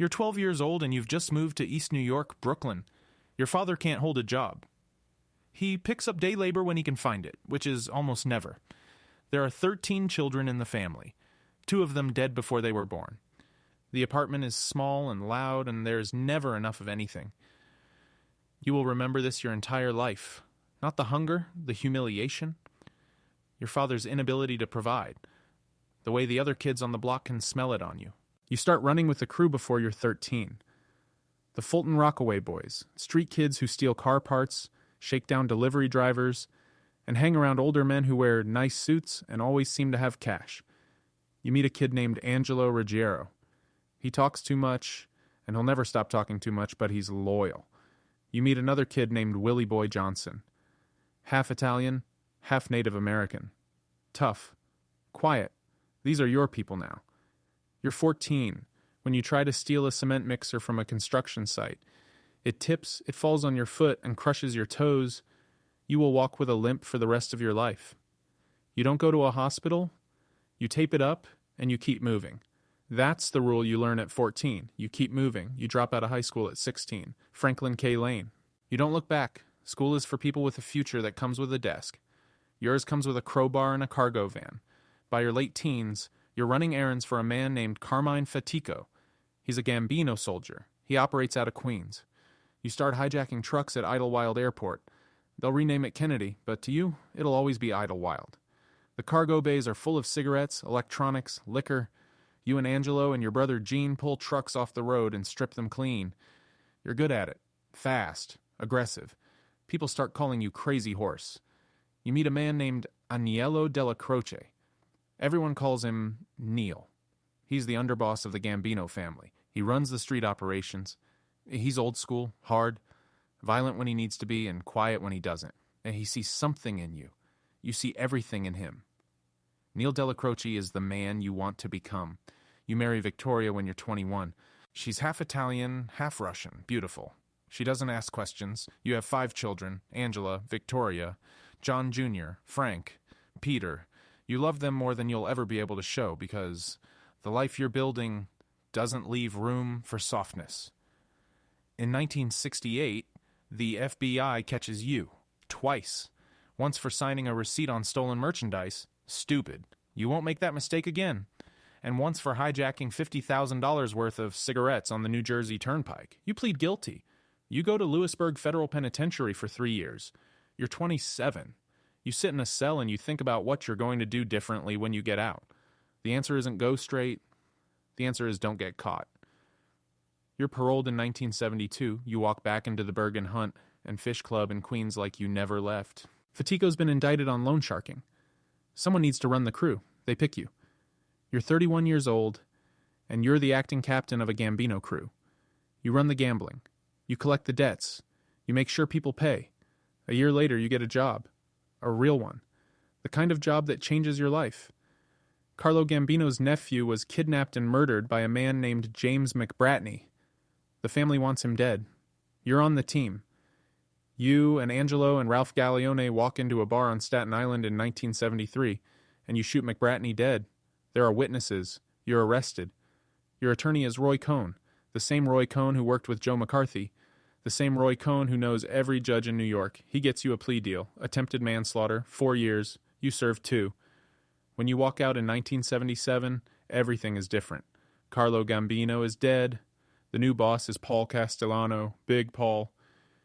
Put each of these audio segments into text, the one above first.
You're 12 years old and you've just moved to East New York, Brooklyn. Your father can't hold a job. He picks up day labor when he can find it, which is almost never. There are 13 children in the family, 2 of them dead before they were born. The apartment is small and loud, and there's never enough of anything. You will remember this your entire life. Not the hunger, the humiliation. Your father's inability to provide. The way the other kids on the block can smell it on you. You start running with the crew before you're 13. The Fulton-Rockaway Boys, street kids who steal car parts, shake down delivery drivers, and hang around older men who wear nice suits and always seem to have cash. You meet a kid named Angelo Ruggiero. He talks too much, and he'll never stop talking too much, but he's loyal. You meet another kid named Willie Boy Johnson. Half Italian, half Native American. Tough. Quiet. These are your people now. You're 14 when you try to steal a cement mixer from a construction site. It tips, it falls on your foot and crushes your toes. You will walk with a limp for the rest of your life. You don't go to a hospital. You tape it up, and you keep moving. That's the rule you learn at 14. You keep moving. You drop out of high school at 16. Franklin K. Lane. You don't look back. School is for people with a future that comes with a desk. Yours comes with a crowbar and a cargo van. By your late teens, you're running errands for a man named Carmine Fatico. He's a Gambino soldier. He operates out of Queens. You start hijacking trucks at Idlewild Airport. They'll rename it Kennedy, but to you, it'll always be Idlewild. The cargo bays are full of cigarettes, electronics, liquor. You and Angelo and your brother Gene pull trucks off the road and strip them clean. You're good at it. Fast. Aggressive. People start calling you Crazy Horse. You meet a man named Agnello Della Croce. Everyone calls him Neil. He's the underboss of the Gambino family. He runs the street operations. He's old school, hard, violent when he needs to be, and quiet when he doesn't. And he sees something in you. You see everything in him. Neil Della Croce is the man you want to become. You marry Victoria when you're 21. She's half Italian, half Russian. Beautiful. She doesn't ask questions. You have 5 children: Angela, Victoria, John Jr., Frank, Peter. You love them more than you'll ever be able to show because the life you're building doesn't leave room for softness. In 1968, the FBI catches you, twice. Once for signing a receipt on stolen merchandise. Stupid. You won't make that mistake again. And once for hijacking $50,000 worth of cigarettes on the New Jersey Turnpike. You plead guilty. You go to Lewisburg Federal Penitentiary for 3 years. You're 27. You sit in a cell and you think about what you're going to do differently when you get out. The answer isn't go straight. The answer is don't get caught. You're paroled in 1972. You walk back into the Bergen Hunt and Fish Club in Queens like you never left. Fatico's been indicted on loan sharking. Someone needs to run the crew. They pick you. You're 31 years old, and you're the acting captain of a Gambino crew. You run the gambling. You collect the debts. You make sure people pay. A year later, you get a job. A real one. The kind of job that changes your life. Carlo Gambino's nephew was kidnapped and murdered by a man named James McBratney. The family wants him dead. You're on the team. You and Angelo and Ralph Gallione walk into a bar on Staten Island in 1973, and you shoot McBratney dead. There are witnesses. You're arrested. Your attorney is Roy Cohn, the same Roy Cohn who worked with Joe McCarthy, the same Roy Cohn who knows every judge in New York. He gets you a plea deal, attempted manslaughter, 4 years. You serve 2. When you walk out in 1977, everything is different. Carlo Gambino is dead. The new boss is Paul Castellano, Big Paul.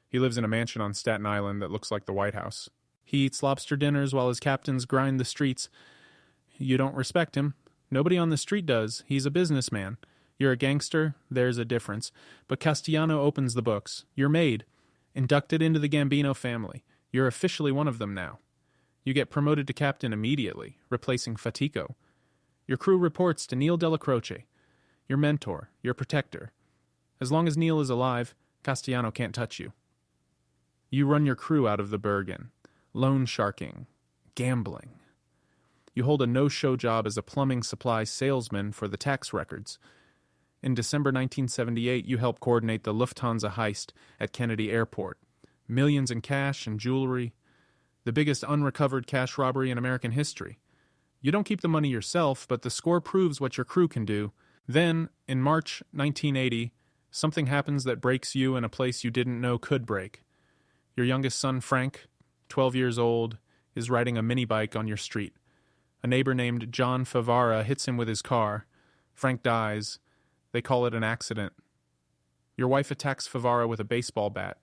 He lives in a mansion on Staten Island that looks like the White House. He eats lobster dinners while his captains grind the streets. You don't respect him. Nobody on the street does. He's a businessman. You're a gangster. There's a difference. But Castellano opens the books. You're made. Inducted into the Gambino family. You're officially one of them now. You get promoted to captain immediately, replacing Fatico. Your crew reports to Neil Della Croce, your mentor, your protector. As long as Neil is alive, Castellano can't touch you. You run your crew out of the Bergen. Loan sharking. Gambling. You hold a no-show job as a plumbing supply salesman for the tax records. In December 1978, you help coordinate the Lufthansa heist at Kennedy Airport. Millions in cash and jewelry. The biggest unrecovered cash robbery in American history. You don't keep the money yourself, but the score proves what your crew can do. Then, in March 1980, something happens that breaks you in a place you didn't know could break. Your youngest son, Frank, 12 years old, is riding a mini bike on your street. A neighbor named John Favara hits him with his car. Frank dies. They call it an accident. Your wife attacks Favara with a baseball bat.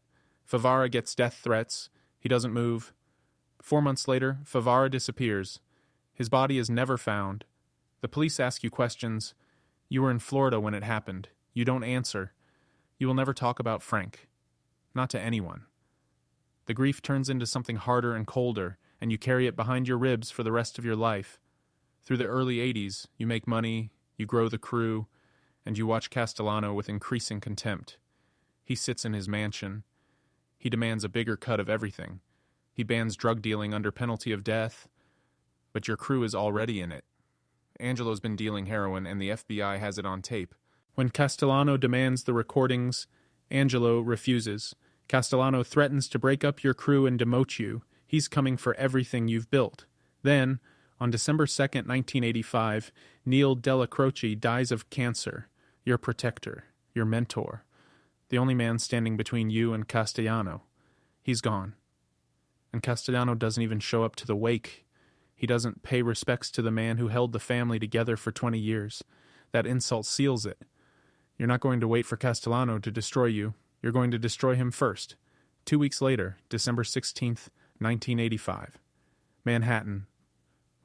Favara gets death threats. He doesn't move. 4 months later, Favara disappears. His body is never found. The police ask you questions. You were in Florida when it happened. You don't answer. You will never talk about Frank. Not to anyone. The grief turns into something harder and colder, and you carry it behind your ribs for the rest of your life. Through the early 80s, you make money, you grow the crew, and you watch Castellano with increasing contempt. He sits in his mansion. He demands a bigger cut of everything. He bans drug dealing under penalty of death. But your crew is already in it. Angelo's been dealing heroin, and the FBI has it on tape. When Castellano demands the recordings, Angelo refuses. Castellano threatens to break up your crew and demote you. He's coming for everything you've built. Then, on December 2nd, 1985, Neil Della Croce dies of cancer. Your protector, your mentor, the only man standing between you and Castellano. He's gone. And Castellano doesn't even show up to the wake. He doesn't pay respects to the man who held the family together for 20 years. That insult seals it. You're not going to wait for Castellano to destroy you. You're going to destroy him first. 2 weeks later, December 16th, 1985. Manhattan.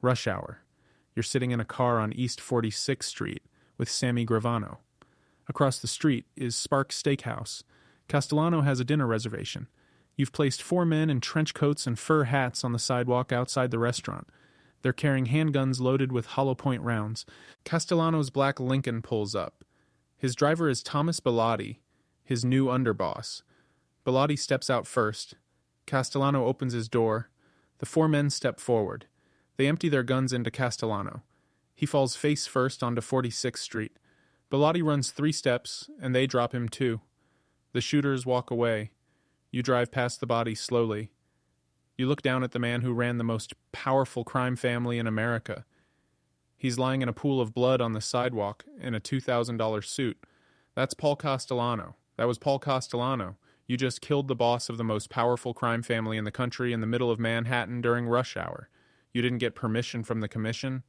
Rush hour. You're sitting in a car on East 46th Street with Sammy Gravano. Across the street is Sparks Steakhouse. Castellano has a dinner reservation. You've placed 4 men in trench coats and fur hats on the sidewalk outside the restaurant. They're carrying handguns loaded with hollow point rounds. Castellano's black Lincoln pulls up. His driver is Thomas Bellotti, his new underboss. Bellotti steps out first. Castellano opens his door. The 4 men step forward. They empty their guns into Castellano. He falls face first onto 46th Street. Bellotti runs 3 steps, and they drop him 2. The shooters walk away. You drive past the body slowly. You look down at the man who ran the most powerful crime family in America. He's lying in a pool of blood on the sidewalk in a $2,000 suit. That's Paul Castellano. That was Paul Castellano. You just killed the boss of the most powerful crime family in the country in the middle of Manhattan during rush hour. You didn't get permission from the commission.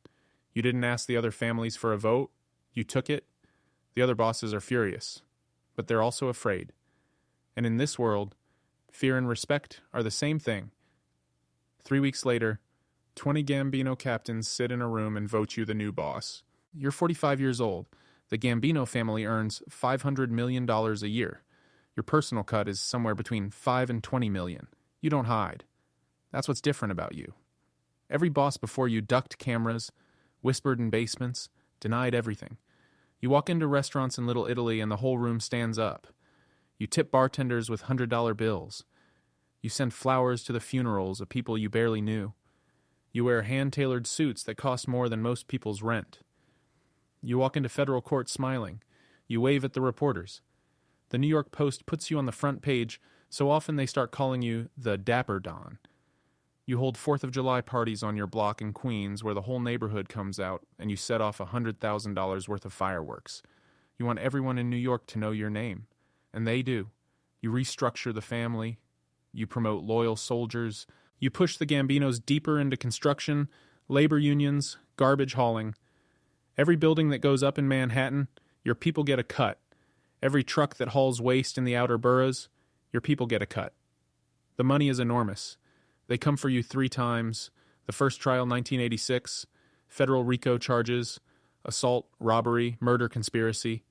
You didn't ask the other families for a vote. You took it. The other bosses are furious, but they're also afraid. And in this world, fear and respect are the same thing. 3 weeks later, 20 Gambino captains sit in a room and vote you the new boss. You're 45 years old. The Gambino family earns $500 million a year. Your personal cut is somewhere between $5 and $20 million. You don't hide. That's what's different about you. Every boss before you ducked cameras, whispered in basements, denied everything. You walk into restaurants in Little Italy and the whole room stands up. You tip bartenders with $100 bills. You send flowers to the funerals of people you barely knew. You wear hand-tailored suits that cost more than most people's rent. You walk into federal court smiling. You wave at the reporters. The New York Post puts you on the front page, so often they start calling you the Dapper Don. You hold 4th of July parties on your block in Queens where the whole neighborhood comes out and you set off $100,000 worth of fireworks. You want everyone in New York to know your name. And they do. You restructure the family. You promote loyal soldiers. You push the Gambinos deeper into construction, labor unions, garbage hauling. Every building that goes up in Manhattan, your people get a cut. Every truck that hauls waste in the outer boroughs, your people get a cut. The money is enormous. They come for you 3 times. The first trial, 1986, federal RICO charges, assault, robbery, murder conspiracy.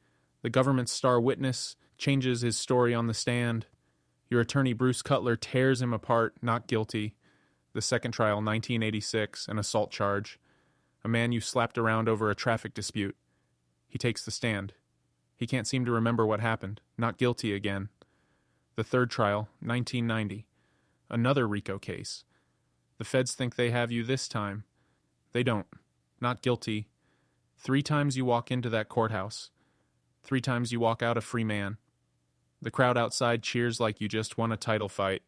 The government's star witness changes his story on the stand. Your attorney, Bruce Cutler, tears him apart, not guilty. The second trial, 1986, an assault charge. A man you slapped around over a traffic dispute. He takes the stand. He can't seem to remember what happened. Not guilty again. The third trial, 1990. Another RICO case. The feds think they have you this time. They don't. Not guilty. 3 times you walk into that courthouse. 3 times you walk out a free man. The crowd outside cheers like you just won a title fight.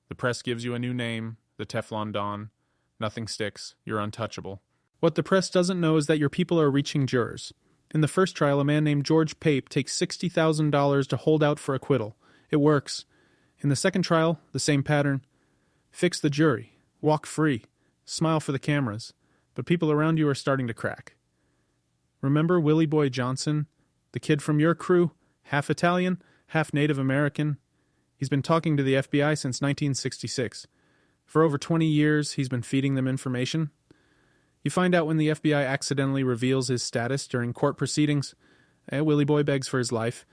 The press gives you a new name, the Teflon Don. Nothing sticks. You're untouchable. What the press doesn't know is that your people are reaching jurors. In the first trial, a man named George Pape takes $60,000 to hold out for acquittal. It works. In the second trial, the same pattern. Fix the jury. Walk free. Smile for the cameras. But people around you are starting to crack. Remember Willie Boy Johnson, the kid from your crew, half Italian, half Native American? He's been talking to the FBI since 1966. For over 20 years, he's been feeding them information. You find out when the FBI accidentally reveals his status during court proceedings. Willie Boy begs for his life.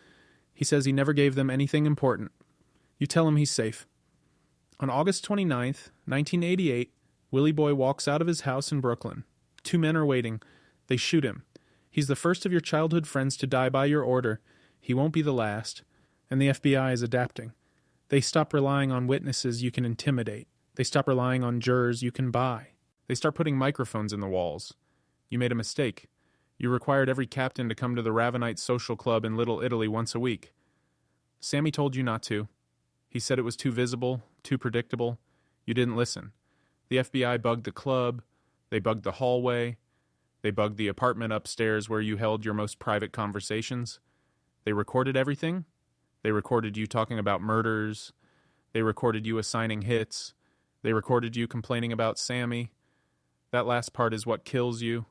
He says he never gave them anything important. You tell him he's safe. On August 29th, 1988, Willie Boy walks out of his house in Brooklyn. Two men are waiting. They shoot him. He's the first of your childhood friends to die by your order. He won't be the last. And the FBI is adapting. They stop relying on witnesses you can intimidate. They stop relying on jurors you can buy. They start putting microphones in the walls. You made a mistake. You required every captain to come to the Ravenite Social Club in Little Italy once a week. Sammy told you not to. He said it was too visible, too predictable. You didn't listen. The FBI bugged the club. They bugged the hallway. They bugged the apartment upstairs where you held your most private conversations. They recorded everything. They recorded you talking about murders. They recorded you assigning hits. They recorded you complaining about Sammy. That last part is what kills you.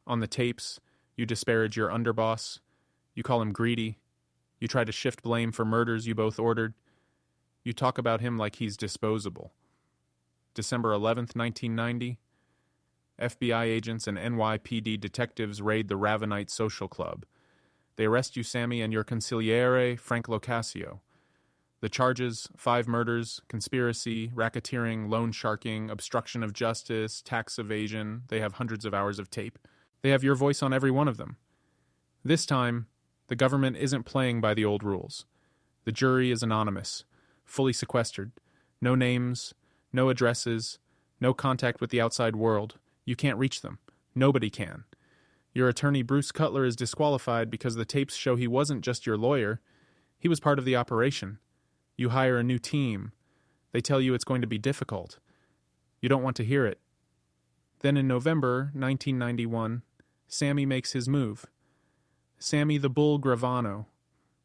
On the tapes, you disparage your underboss. You call him greedy. You try to shift blame for murders you both ordered. You talk about him like he's disposable. December 11th, 1990, FBI agents and NYPD detectives raid the Ravenite Social Club. They arrest you, Sammy, and your consigliere, Frank Locascio. The charges: 5 murders, conspiracy, racketeering, loan sharking, obstruction of justice, tax evasion. They have hundreds of hours of tape. They have your voice on every one of them. This time, the government isn't playing by the old rules. The jury is anonymous, fully sequestered. No names, no addresses, no contact with the outside world. You can't reach them. Nobody can. Your attorney, Bruce Cutler, is disqualified because the tapes show he wasn't just your lawyer. He was part of the operation. You hire a new team. They tell you it's going to be difficult. You don't want to hear it. Then in November 1991, Sammy makes his move. Sammy the Bull Gravano,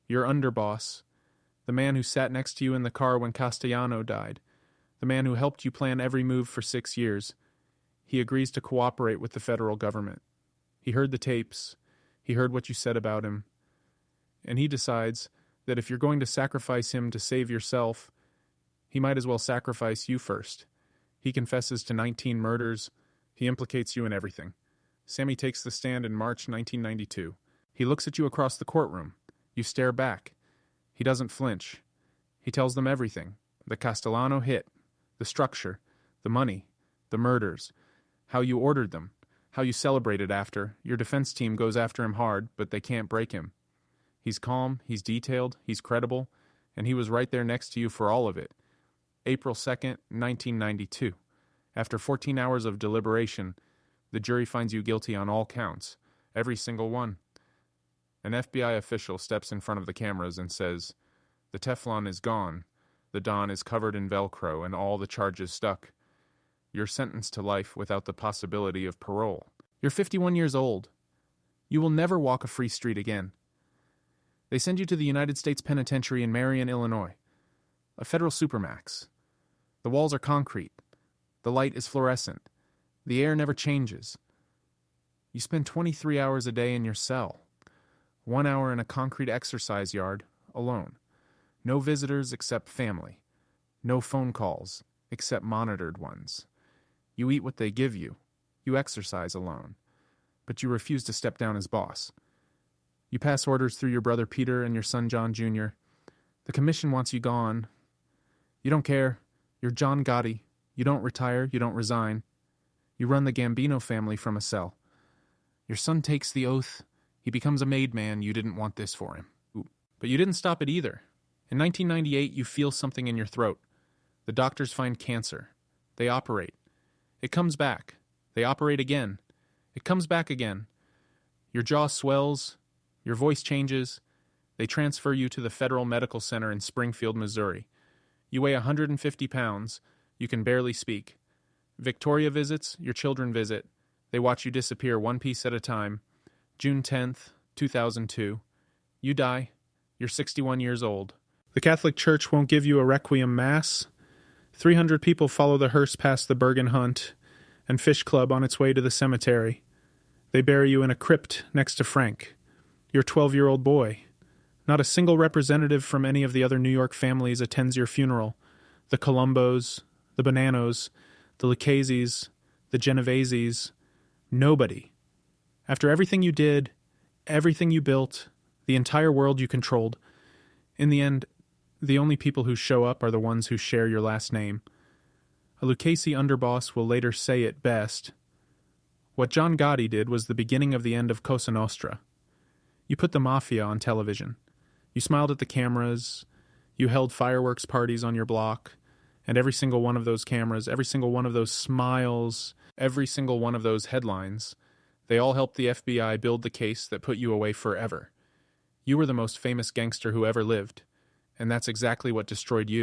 your underboss, the man who sat next to you in the car when Castellano died, the man who helped you plan every move for 6 years. He agrees to cooperate with the federal government. He heard the tapes. He heard what you said about him. And he decides that if you're going to sacrifice him to save yourself, he might as well sacrifice you first. He confesses to 19 murders. He implicates you in everything. Sammy takes the stand in March 1992. He looks at you across the courtroom. You stare back. He doesn't flinch. He tells them everything. The Castellano hit, the structure, the money, the murders, how you ordered them, how you celebrated after. Your defense team goes after him hard, but they can't break him. He's calm, he's detailed, he's credible, and he was right there next to you for all of it. April 2nd, 1992. After 14 hours of deliberation, the jury finds you guilty on all counts, every single one. An FBI official steps in front of the cameras and says, "The Teflon is gone. The Don is covered in Velcro and all the charges stuck. You're sentenced to life without the possibility of parole. You're 51 years old. You will never walk a free street again." They send you to the United States Penitentiary in Marion, Illinois, a federal supermax. The walls are concrete. The light is fluorescent. The air never changes. You spend 23 hours a day in your cell. 1 hour in a concrete exercise yard, alone. No visitors except family. No phone calls, except monitored ones. You eat what they give you. You exercise alone. But you refuse to step down as boss. You pass orders through your brother Peter and your son John Jr. The commission wants you gone. You don't care. You're John Gotti. You don't retire. You don't resign. You run the Gambino family from a cell. Your son takes the oath. He becomes a made man. You didn't want this for him. But you didn't stop it either. In 1998, you feel something in your throat. The doctors find cancer. They operate. It comes back. They operate again. It comes back again. Your jaw swells. Your voice changes. They transfer you to the Federal Medical Center in Springfield, Missouri. You weigh 150 pounds. You can barely speak. Victoria visits. Your children visit. They watch you disappear one piece at a time. June 10th, 2002. You die. You're 61 years old. The Catholic Church won't give you a requiem mass. 300 people follow the hearse past the Bergen Hunt and Fish Club on its way to the cemetery. They bury you in a crypt next to Frank, your 12-year-old boy. Not a single representative from any of the other New York families attends your funeral. The Colombos, the Bonanos, the Lucchese's, the Genovese's. Nobody. After everything you did, everything you built, the entire world you controlled, in the end, the only people who show up are the ones who share your last name. A Lucchese underboss will later say it best. What John Gotti did was the beginning of the end of Cosa Nostra. You put the Mafia on television. You smiled at the cameras. You held fireworks parties on your block. And every single one of those cameras, every single one of those smiles, every single one of those headlines, they all helped the FBI build the case that put you away forever. You were the most famous gangster who ever lived, and that's exactly what destroyed you.